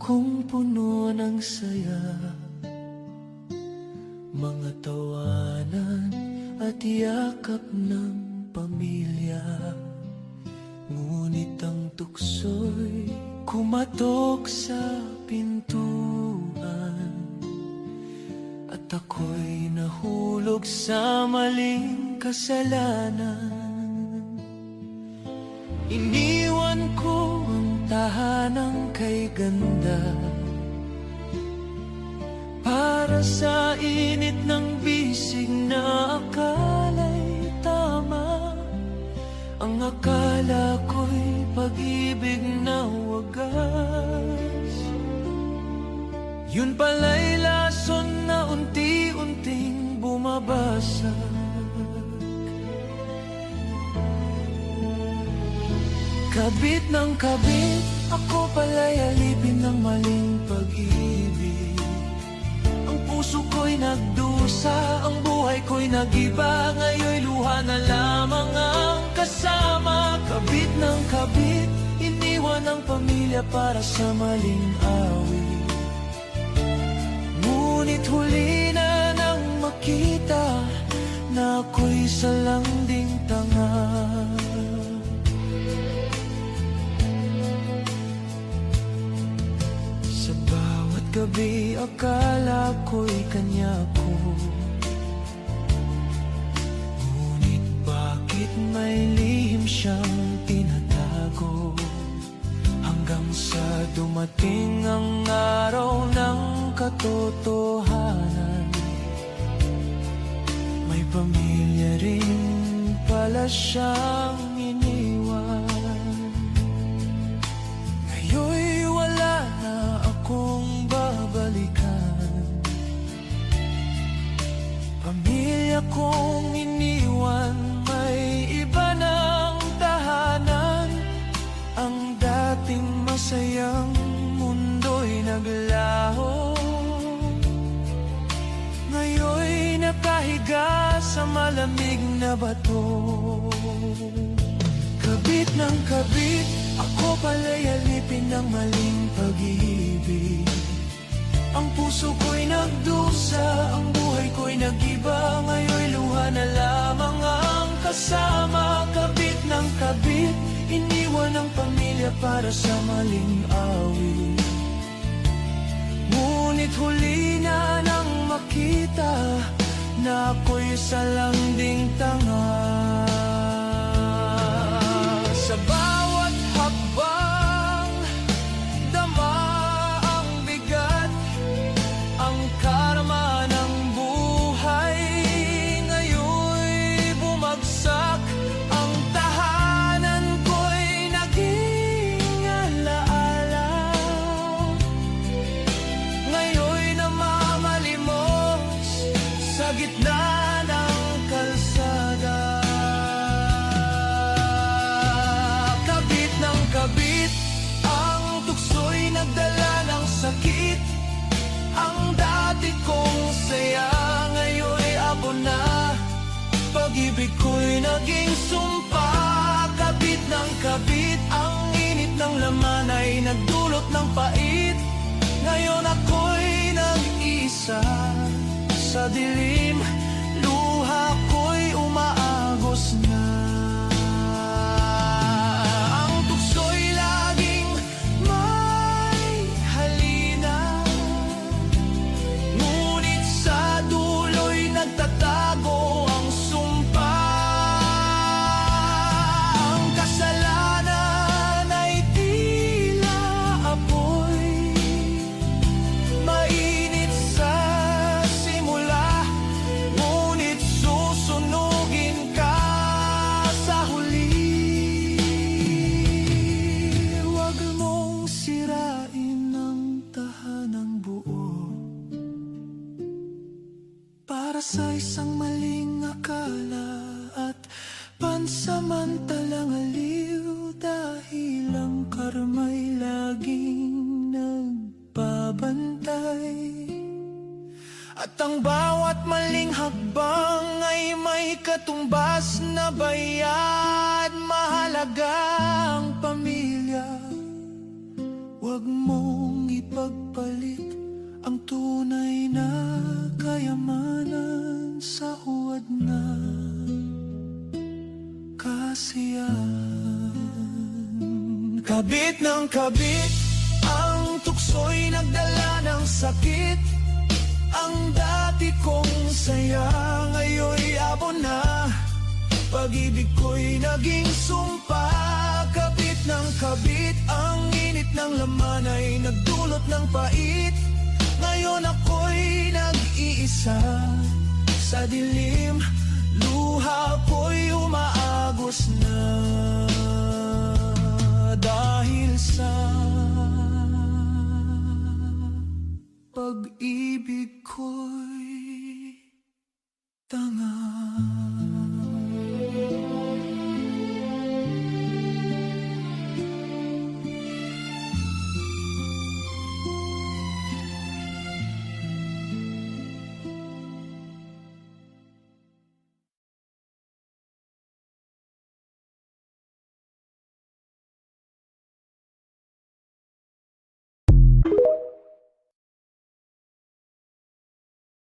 kong puno ng saya, mga tawanan at yakap ng pamilya. Ngunit ang tukso'y kumatok sa pintuan, at ako'y nahulog sa maling kasalanan. Iniwan ko ang tahanang kay ganda para sa init ng bisig na akala'y tama. Ang akala ko'y pag-ibig na wagas, yun pala'y lason na unti-unting bumabasag. Kabit ng kabit, ako pala'y alipin ng maling pag-ibig. Ang puso ko'y nagdusa, ang buhay ko'y nag-iba. Ngayon'y luha na lamang ang kasama. Kabit ng kabit, iniwan ang pamilya para sa maling awit. Ngunit huli na nang makita na ako'y salanding tanga. Gabi akala ko'y kanya ko, ngunit bakit may lihim siyang tinatago? Hanggang sa dumating ang araw ng katotohanan, may pamilya rin pala siyang iniwan. Ngayon'y wala na akong pamilya kong iniwan, may iba ng tahanan. Ang dating masayang mundo'y naglaho, ngayon'y nakahiga sa malamig na bato. Kabit ng kabit, ako pala'y alipin ng maling pag-ibig. Ang puso ko'y nagdusa, ang buhay ko'y nag-iba. Ngayon'y luha na lamang ang kasama. Kabit ng kabit, iniwan ang pamilya para sa maling awit. Ngunit huli na nang makita na ako'y salanding tanga. Sa bawat hakbang, dama ang bigat, ang karma ng buhay. Ngayon'y bumagsak, ang tahanan ko'y naging alaala. Ngayon'y namamalimos sa gitna ng kalsada. Kabit ng kabit, ang tukso'y nagdala ng sakit. Ang dati kong saya, ngayon'y abo na. Pag-ibig ko'y naging sumpa. Kabit ng kabit, ang init ng laman ay nagdulot ng pait. Ngayon ako'y nag-isa sa dilim, luha ko'y umaagos na. Ang tukso'y laging may halina, ngunit sa dulo'y nagtatago ang sumpa. Ang kasalanan ay tila apoy, mainit sa simula, ngunit susunugin ka sa huli. Huwag mong sirain ang tahanang buo para sa isang maling akala at pansamantalang aliw. Dahil ang karma'y laging nagbabantay, at ang bawat maling hakbang ay may katumbas na bayad. Mahalaga ang pamilya, huwag mong ipag ng kabit, ang tukso'y nagdala ng sakit. Ang dati kong saya, ngayon'y abo na. Pag-ibig ko'y naging sumpa. Kabit ng kabit, ang init ng laman ay nagdulot ng pait. Ngayon ako'y nag-iisa sa dilim, luha ko'y umaagos na dahil sa